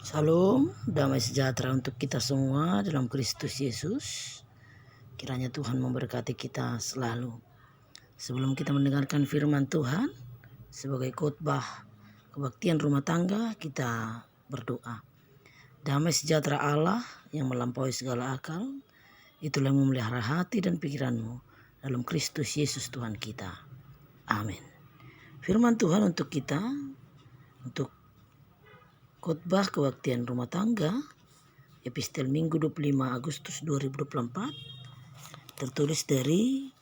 Salam, damai sejahtera untuk kita semua dalam Kristus Yesus. Kiranya Tuhan memberkati kita selalu. Sebelum kita mendengarkan firman Tuhan, sebagai khotbah kebaktian rumah tangga, kita berdoa. Damai sejahtera Allah yang melampaui segala akal, itulah yang memelihara hati dan pikiranmu dalam Kristus Yesus Tuhan kita. Amin. Firman Tuhan untuk kita, untuk khotbah kebaktian rumah tangga, epistel Minggu 25 Agustus 2024, tertulis dari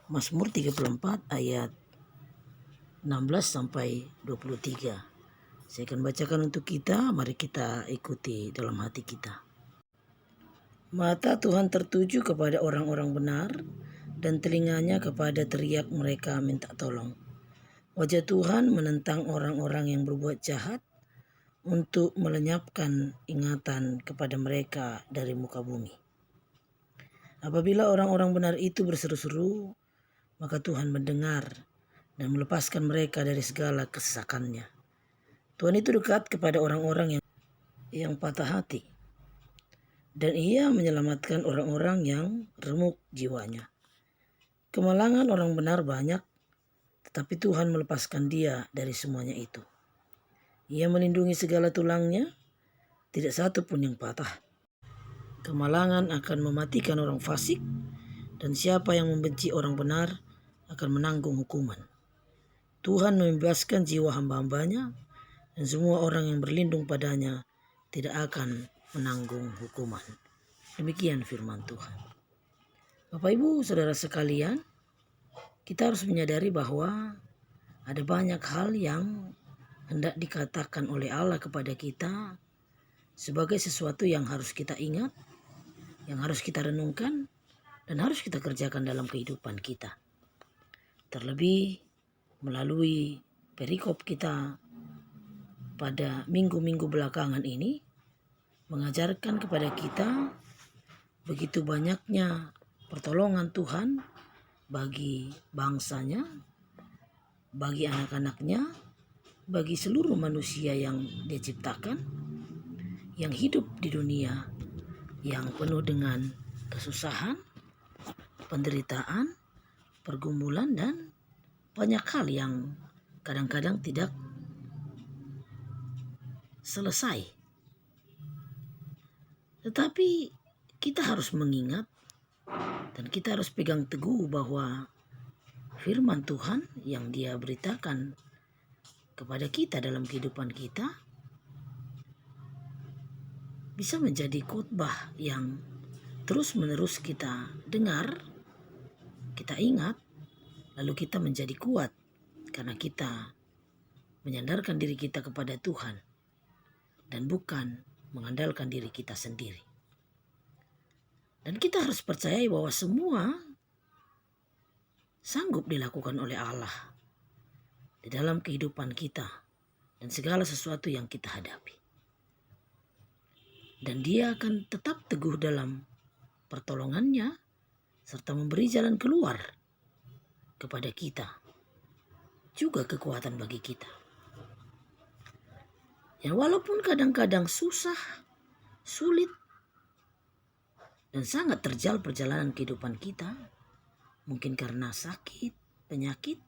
Mazmur 34 ayat 16 sampai 23. Saya akan bacakan untuk kita, mari kita ikuti dalam hati kita. Mata Tuhan tertuju kepada orang-orang benar, dan telinganya kepada teriak mereka minta tolong. Wajah Tuhan menentang orang-orang yang berbuat jahat, untuk melenyapkan ingatan kepada mereka dari muka bumi. Apabila orang-orang benar itu berseru-seru, maka Tuhan mendengar dan melepaskan mereka dari segala kesesakannya. Tuhan itu dekat kepada orang-orang yang patah hati, dan Ia menyelamatkan orang-orang yang remuk jiwanya. Kemalangan orang benar banyak, tetapi Tuhan melepaskan dia dari semuanya itu. Ia melindungi segala tulangnya, tidak satu pun yang patah. Kemalangan akan mematikan orang fasik, dan siapa yang membenci orang benar akan menanggung hukuman. Tuhan membebaskan jiwa hamba-hambanya, dan semua orang yang berlindung padanya tidak akan menanggung hukuman. Demikian firman Tuhan. Bapak Ibu Saudara sekalian, kita harus menyadari bahwa ada banyak hal yang hendak dikatakan oleh Allah kepada kita sebagai sesuatu yang harus kita ingat, yang harus kita renungkan, dan harus kita kerjakan dalam kehidupan kita. Terlebih melalui perikop kita pada minggu-minggu belakangan ini mengajarkan kepada kita begitu banyaknya pertolongan Tuhan bagi bangsanya, bagi anak-anaknya, bagi seluruh manusia yang Dia ciptakan, yang hidup di dunia yang penuh dengan kesusahan, penderitaan, pergumulan, dan banyak hal yang kadang-kadang tidak selesai. Tetapi kita harus mengingat dan kita harus pegang teguh bahwa firman Tuhan yang Dia beritakan kepada kita dalam kehidupan kita bisa menjadi khotbah yang terus-menerus kita dengar, kita ingat, lalu kita menjadi kuat karena kita menyandarkan diri kita kepada Tuhan dan bukan mengandalkan diri kita sendiri. Dan kita harus percayai bahwa semua sanggup dilakukan oleh Allah di dalam kehidupan kita dan segala sesuatu yang kita hadapi. Dan Dia akan tetap teguh dalam pertolongannya serta memberi jalan keluar kepada kita, juga kekuatan bagi kita. Ya, walaupun kadang-kadang susah, sulit, dan sangat terjal perjalanan kehidupan kita, mungkin karena sakit, penyakit,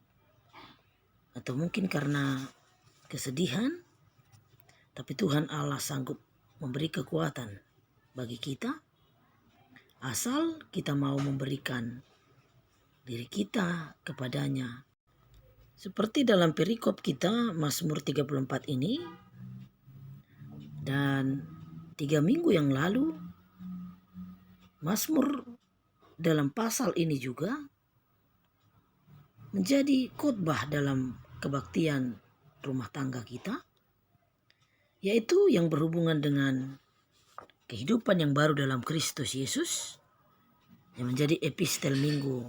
atau mungkin karena kesedihan, tapi Tuhan Allah sanggup memberi kekuatan bagi kita, asal kita mau memberikan diri kita kepadanya. Seperti dalam perikop kita Mazmur 34 ini, dan 3 minggu yang lalu Mazmur dalam pasal ini juga menjadi khotbah dalam kebaktian rumah tangga kita, yaitu yang berhubungan dengan kehidupan yang baru dalam Kristus Yesus, yang menjadi epistel minggu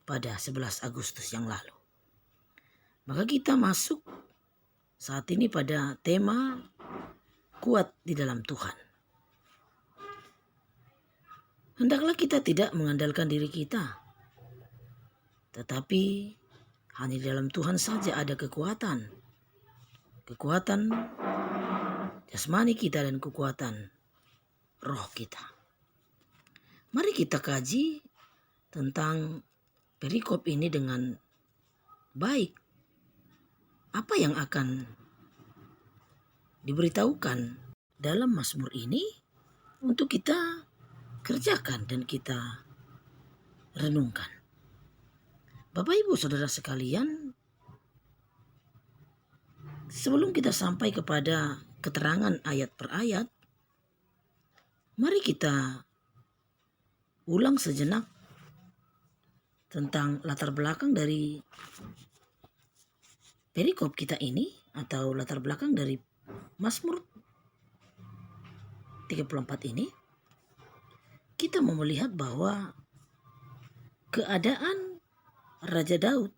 pada 11 Agustus yang lalu. Maka kita masuk saat ini pada tema kuat di dalam Tuhan. Hendaklah kita tidak mengandalkan diri kita, tetapi hanya di dalam Tuhan saja ada kekuatan. Kekuatan jasmani kita dan kekuatan roh kita. Mari kita kaji tentang perikop ini dengan baik. Apa yang akan diberitahukan dalam Mazmur ini untuk kita kerjakan dan kita renungkan. Bapak Ibu Saudara sekalian, sebelum kita sampai kepada keterangan ayat per ayat, mari kita ulang sejenak tentang latar belakang dari perikop kita ini, atau latar belakang dari Mazmur 34 ini. Kita mau melihat bahwa keadaan Raja Daud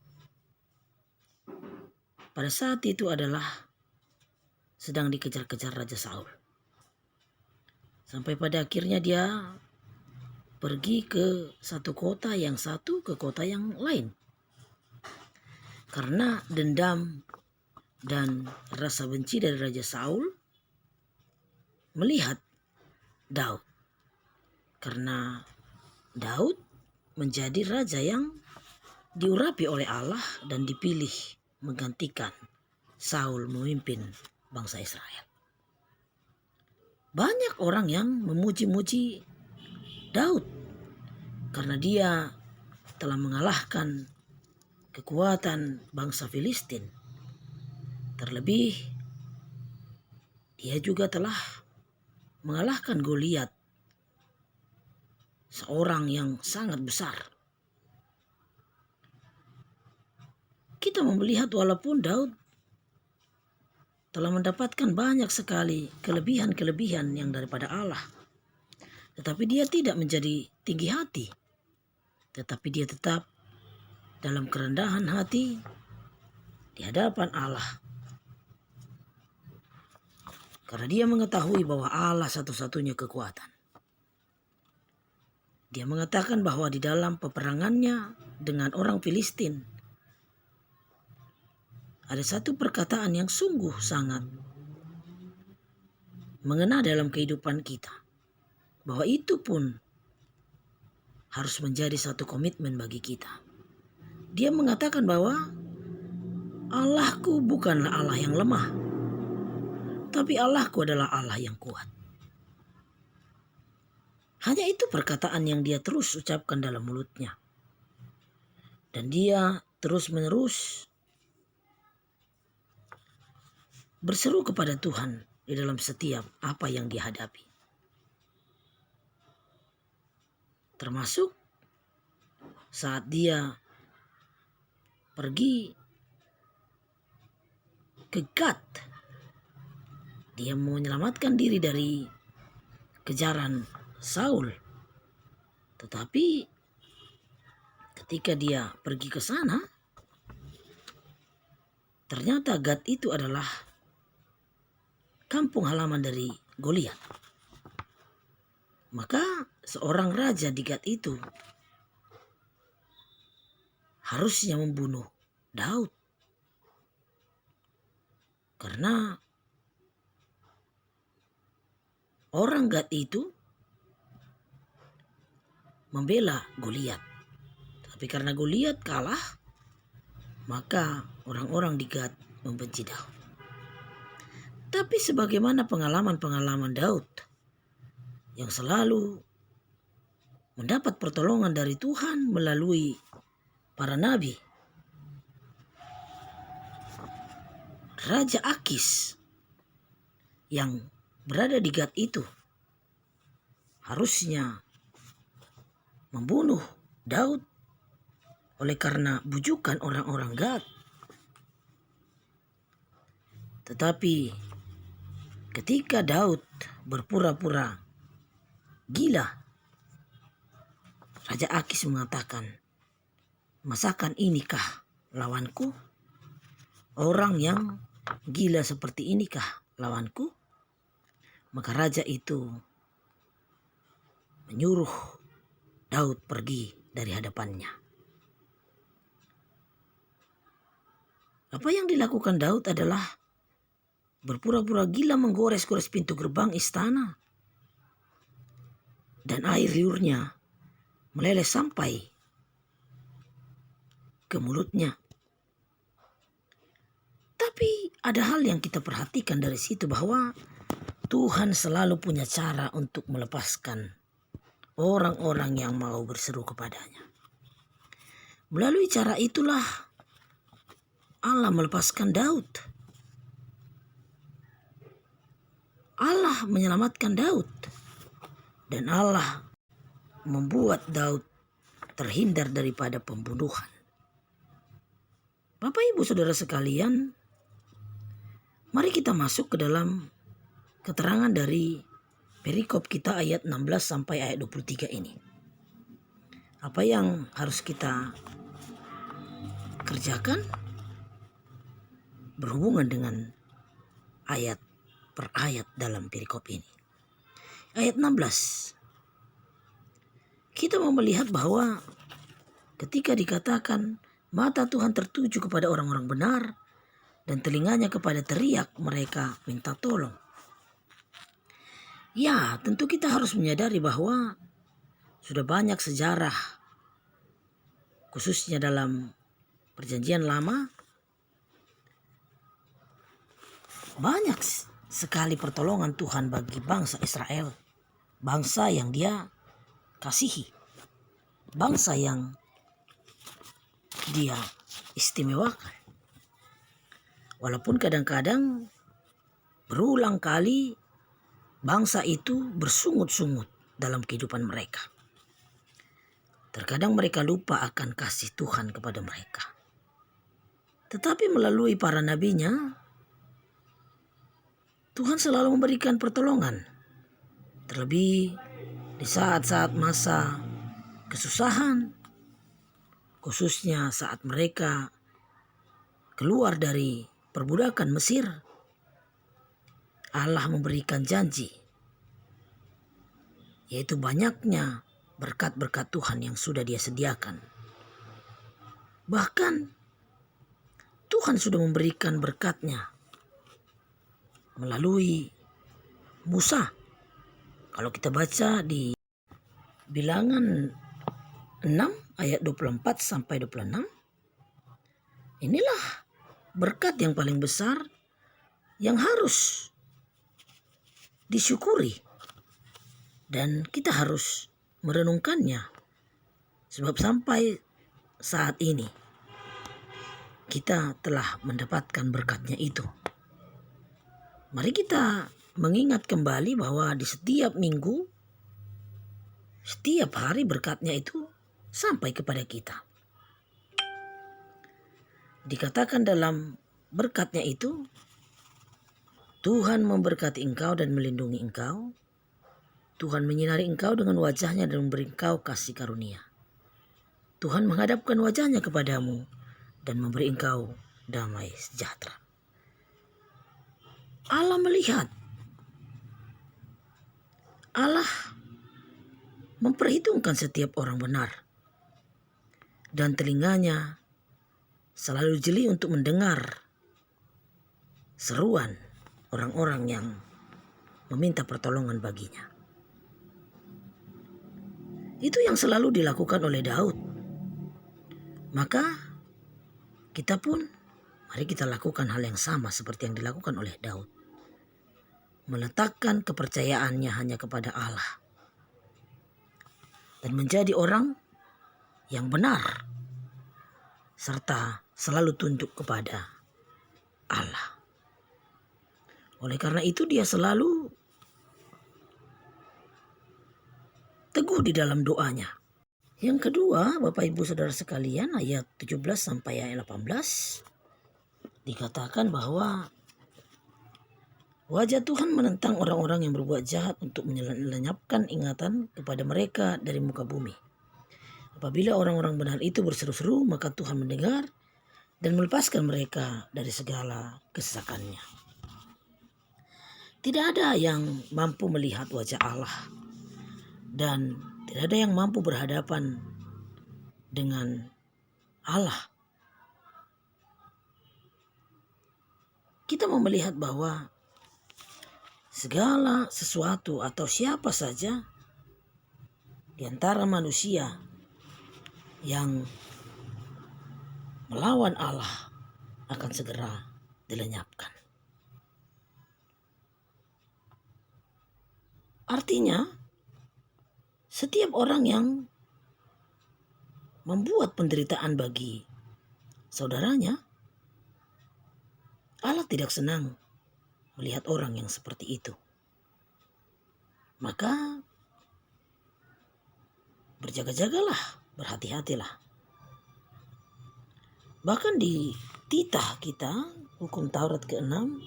pada saat itu adalah sedang dikejar-kejar Raja Saul. Sampai pada akhirnya dia pergi ke satu kota yang satu ke kota yang lain. Karena dendam dan rasa benci dari Raja Saul melihat Daud. Karena Daud menjadi raja yang diurapi oleh Allah dan dipilih menggantikan Saul memimpin bangsa Israel. Banyak orang yang memuji-muji Daud karena dia telah mengalahkan kekuatan bangsa Filistin. Terlebih dia juga telah mengalahkan Goliat, seorang yang sangat besar. Kita melihat walaupun Daud telah mendapatkan banyak sekali kelebihan-kelebihan yang daripada Allah, tetapi dia tidak menjadi tinggi hati, tetapi dia tetap dalam kerendahan hati di hadapan Allah. Karena dia mengetahui bahwa Allah satu-satunya kekuatan. Dia mengatakan bahwa di dalam peperangannya dengan orang Filistin, ada satu perkataan yang sungguh sangat mengena dalam kehidupan kita. Bahwa itu pun harus menjadi satu komitmen bagi kita. Dia mengatakan bahwa Allahku bukanlah Allah yang lemah, tapi Allahku adalah Allah yang kuat. Hanya itu perkataan yang dia terus ucapkan dalam mulutnya. Dan dia terus-menerus berseru kepada Tuhan di dalam setiap apa yang dia hadapi. Termasuk saat dia pergi ke Gad. Dia mau menyelamatkan diri dari kejaran Saul. Tetapi ketika dia pergi ke sana, ternyata Gad itu adalah kampung halaman dari Goliat. Maka seorang raja di Gad itu harusnya membunuh Daud. Karena orang Gad itu membela Goliat. Tapi karena Goliat kalah, maka orang-orang di Gad membenci Daud. Tapi sebagaimana pengalaman-pengalaman Daud yang selalu mendapat pertolongan dari Tuhan melalui para nabi, Raja Akis yang berada di Gad itu harusnya membunuh Daud oleh karena bujukan orang-orang Gad. Tetapi ketika Daud berpura-pura gila, Raja Akis mengatakan, "Masakan inikah lawanku? Orang yang gila seperti inikah lawanku?" Maka raja itu menyuruh Daud pergi dari hadapannya. Apa yang dilakukan Daud adalah berpura-pura gila menggores-gores pintu gerbang istana. Dan air liurnya meleleh sampai ke mulutnya. Tapi ada hal yang kita perhatikan dari situ, bahwa Tuhan selalu punya cara untuk melepaskan orang-orang yang mau berseru kepadanya. Melalui cara itulah Allah melepaskan Daud. Allah menyelamatkan Daud. Dan Allah membuat Daud terhindar daripada pembunuhan. Bapak Ibu Saudara sekalian, mari kita masuk ke dalam keterangan dari perikop kita ayat 16 sampai ayat 23 ini. Apa yang harus kita kerjakan berhubungan dengan ayat per ayat dalam perikop ini. Ayat 16. Kita mau melihat bahwa ketika dikatakan mata Tuhan tertuju kepada orang-orang benar dan telinganya kepada teriak mereka minta tolong. Ya, tentu kita harus menyadari bahwa sudah banyak sejarah, khususnya dalam Perjanjian Lama, banyak sekali pertolongan Tuhan bagi bangsa Israel, bangsa yang Dia kasihi, bangsa yang Dia istimewakan. Walaupun kadang-kadang berulang kali bangsa itu bersungut-sungut dalam kehidupan mereka. Terkadang mereka lupa akan kasih Tuhan kepada mereka. Tetapi melalui para nabinya, Tuhan selalu memberikan pertolongan. Terlebih di saat-saat masa kesusahan, khususnya saat mereka keluar dari perbudakan Mesir, Allah memberikan janji, yaitu banyaknya berkat-berkat Tuhan yang sudah Dia sediakan. Bahkan Tuhan sudah memberikan berkat-Nya melalui Musa. Kalau kita baca di Bilangan 6 ayat 24 sampai 26, inilah berkat yang paling besar yang harus disyukuri, dan kita harus merenungkannya, sebab sampai saat ini kita telah mendapatkan berkatnya itu. Mari kita mengingat kembali bahwa di setiap minggu, setiap hari berkatnya itu sampai kepada kita. Dikatakan dalam berkatnya itu, Tuhan memberkati engkau dan melindungi engkau. Tuhan menyinari engkau dengan wajah-Nya dan memberi engkau kasih karunia. Tuhan menghadapkan wajah-Nya kepadamu dan memberi engkau damai sejahtera. Allah melihat, Allah memperhitungkan setiap orang benar, dan telinganya selalu jeli untuk mendengar seruan orang-orang yang meminta pertolongan baginya. Itu yang selalu dilakukan oleh Daud. Maka kita pun mari kita lakukan hal yang sama seperti yang dilakukan oleh Daud. Meletakkan kepercayaannya hanya kepada Allah. Dan menjadi orang yang benar. Serta selalu tunduk kepada Allah. Oleh karena itu dia selalu teguh di dalam doanya. Yang kedua, Bapak Ibu Saudara sekalian, ayat 17 sampai ayat 18 dikatakan bahwa wajah Tuhan menentang orang-orang yang berbuat jahat untuk melenyapkan ingatan kepada mereka dari muka bumi. Apabila orang-orang benar itu berseru-seru, maka Tuhan mendengar dan melepaskan mereka dari segala kesesakannya. Tidak ada yang mampu melihat wajah Allah, dan tidak ada yang mampu berhadapan dengan Allah. kita mau melihat bahwa segala sesuatu atau siapa saja di antara manusia yang melawan Allah akan segera dilenyapkan. Artinya, setiap orang yang membuat penderitaan bagi saudaranya, Allah tidak senang melihat orang yang seperti itu. Maka berjaga-jagalah, berhati-hatilah. Bahkan di titah kita, hukum Taurat ke-6,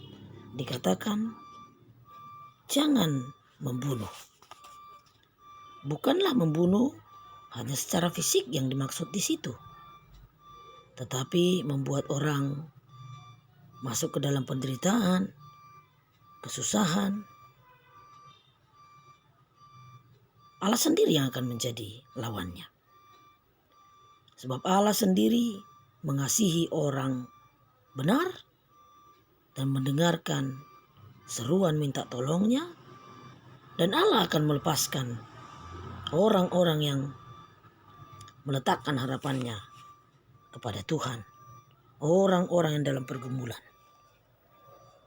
dikatakan jangan membunuh. Bukanlah membunuh hanya secara fisik yang dimaksud di situ, tetapi membuat orang masuk ke dalam penderitaan, kesusahan. Allah sendiri yang akan menjadi lawannya. Sebab Allah sendiri mengasihi orang benar dan mendengarkan seruan minta tolongnya, dan Allah akan melepaskan orang-orang yang meletakkan harapannya kepada Tuhan, orang-orang yang dalam pergumulan.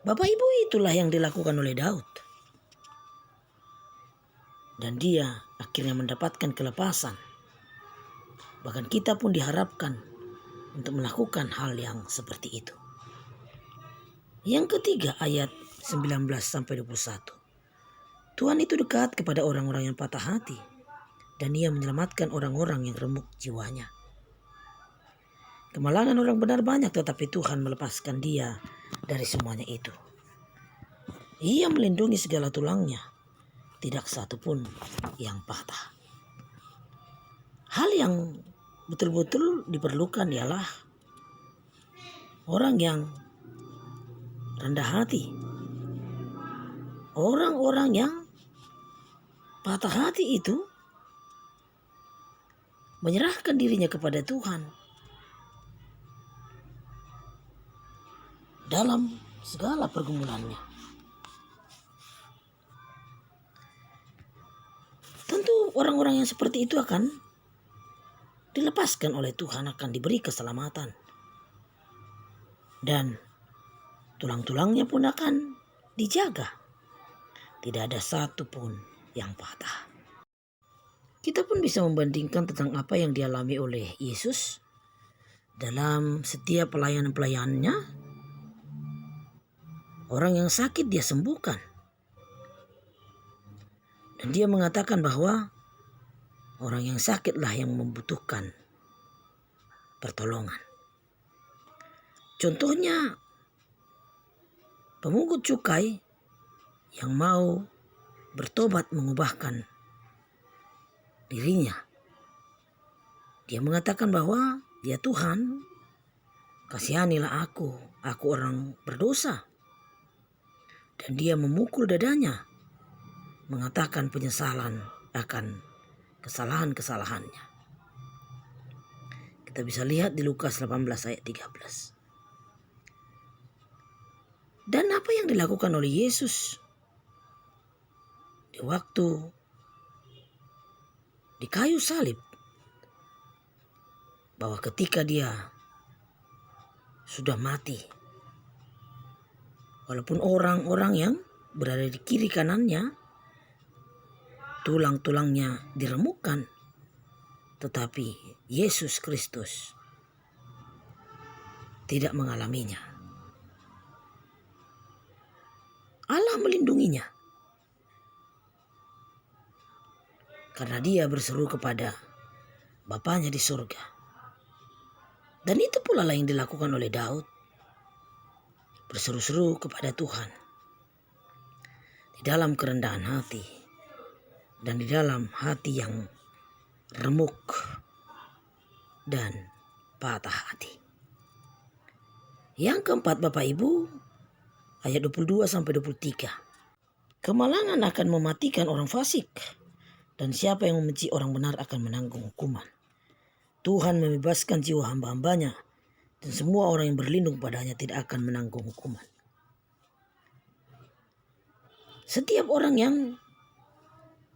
Bapak Ibu, itulah yang dilakukan oleh Daud. Dan dia akhirnya mendapatkan kelepasan. Bahkan kita pun diharapkan untuk melakukan hal yang seperti itu. Yang ketiga, ayat 19-21. Tuhan itu dekat kepada orang-orang yang patah hati, dan Ia menyelamatkan orang-orang yang remuk jiwanya. Kemalangan orang benar banyak, tetapi Tuhan melepaskan dia dari semuanya itu. Ia melindungi segala tulangnya, tidak satu pun yang patah. Hal yang betul-betul diperlukan ialah orang yang rendah hati, orang-orang yang patah hati itu menyerahkan dirinya kepada Tuhan dalam segala pergumulannya. Tentu orang-orang yang seperti itu akan dilepaskan oleh Tuhan, akan diberi keselamatan. Dan tulang-tulangnya pun akan dijaga. Tidak ada satu pun yang patah. Kita pun bisa membandingkan tentang apa yang dialami oleh Yesus dalam setiap pelayanan-pelayanannya. Orang yang sakit dia sembuhkan. Dan dia mengatakan bahwa orang yang sakitlah yang membutuhkan pertolongan. Contohnya, pemungut cukai yang mau bertobat mengubahkan dirinya. Dia mengatakan bahwa, ya Tuhan, kasihanilah aku orang berdosa. Dan dia memukul dadanya, mengatakan penyesalan akan kesalahan-kesalahannya. Kita bisa lihat di Lukas 18 ayat 13. Dan apa yang dilakukan oleh Yesus di waktu di kayu salib, bahwa ketika dia sudah mati, walaupun orang-orang yang berada di kiri kanannya tulang-tulangnya diremukkan, tetapi Yesus Kristus tidak mengalaminya. Allah melindunginya karena dia berseru kepada Bapanya di surga. Dan itu pula lah yang dilakukan oleh Daud, berseru-seru kepada Tuhan di dalam kerendahan hati dan di dalam hati yang remuk dan patah hati. Yang keempat, Bapak Ibu, ayat 22-23. Kemalangan akan mematikan orang fasik, dan siapa yang membenci orang benar akan menanggung hukuman. Tuhan membebaskan jiwa hamba-hambanya, dan semua orang yang berlindung padanya tidak akan menanggung hukuman. Setiap orang yang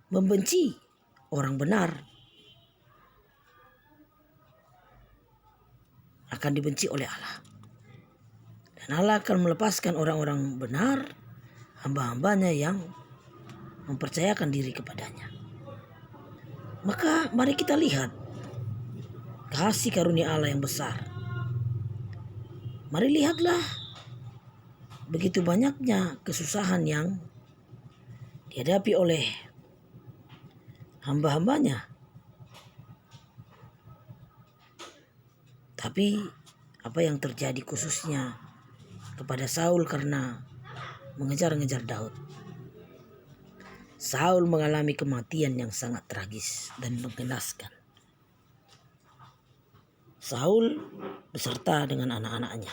membenci orang benar akan dibenci oleh Allah. Dan Allah akan melepaskan orang-orang benar, hamba-hambanya yang mempercayakan diri kepadanya. Maka mari kita lihat kasih karunia Allah yang besar. Mari lihatlah begitu banyaknya kesusahan yang dihadapi oleh hamba-hambanya. Tapi apa yang terjadi khususnya kepada Saul karena mengejar-ngejar Daud. Saul mengalami kematian yang sangat tragis dan menggenaskan. Saul beserta dengan anak-anaknya.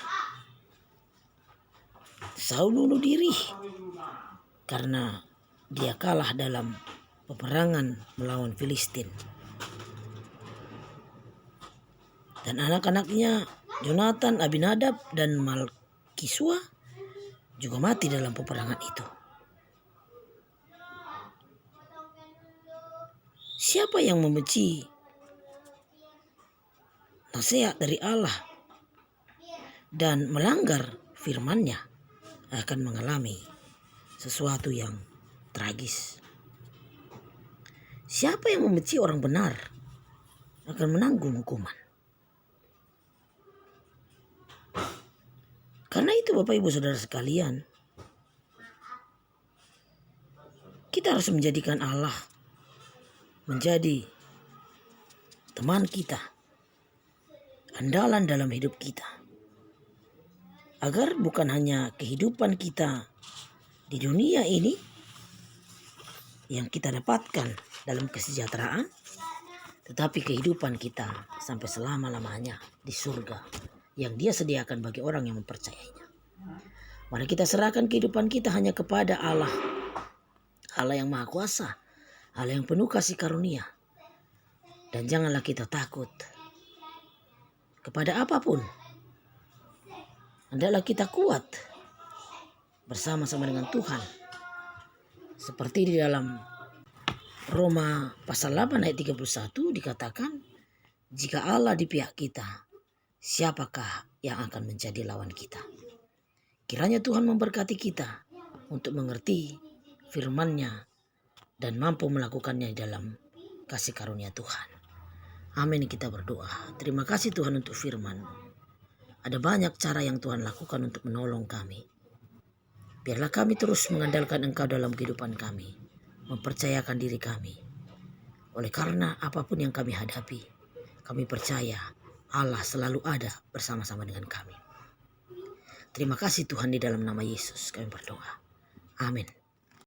Saul bunuh diri karena dia kalah dalam peperangan melawan Filistin. Dan anak-anaknya Jonathan, Abinadab, dan Malkisua juga mati dalam peperangan itu. Siapa yang membenci nasihat dari Allah dan melanggar firman-Nya akan mengalami sesuatu yang tragis. Siapa yang membenci orang benar akan menanggung hukuman. Karena itu Bapak Ibu Saudara sekalian, kita harus menjadikan Allah menjadi teman kita, andalan dalam hidup kita. Agar bukan hanya kehidupan kita di dunia ini yang kita dapatkan dalam kesejahteraan, tetapi kehidupan kita sampai selama-lamanya di surga yang Dia sediakan bagi orang yang mempercayainya. Mari kita serahkan kehidupan kita hanya kepada Allah. Allah yang Maha Kuasa, Allah yang penuh kasih karunia. Dan janganlah kita takut kepada apapun. Hendaklah kita kuat bersama-sama dengan Tuhan. Seperti di dalam Roma pasal 8 ayat 31 dikatakan, jika Allah di pihak kita, siapakah yang akan menjadi lawan kita? Kiranya Tuhan memberkati kita untuk mengerti firman-Nya dan mampu melakukannya dalam kasih karunia Tuhan. Amin, kita berdoa. Terima kasih Tuhan untuk firman. Ada banyak cara yang Tuhan lakukan untuk menolong kami. Biarlah kami terus mengandalkan Engkau dalam kehidupan kami, mempercayakan diri kami. Oleh karena apapun yang kami hadapi, kami percaya Allah selalu ada bersama-sama dengan kami. Terima kasih Tuhan, di dalam nama Yesus kami berdoa. Amin.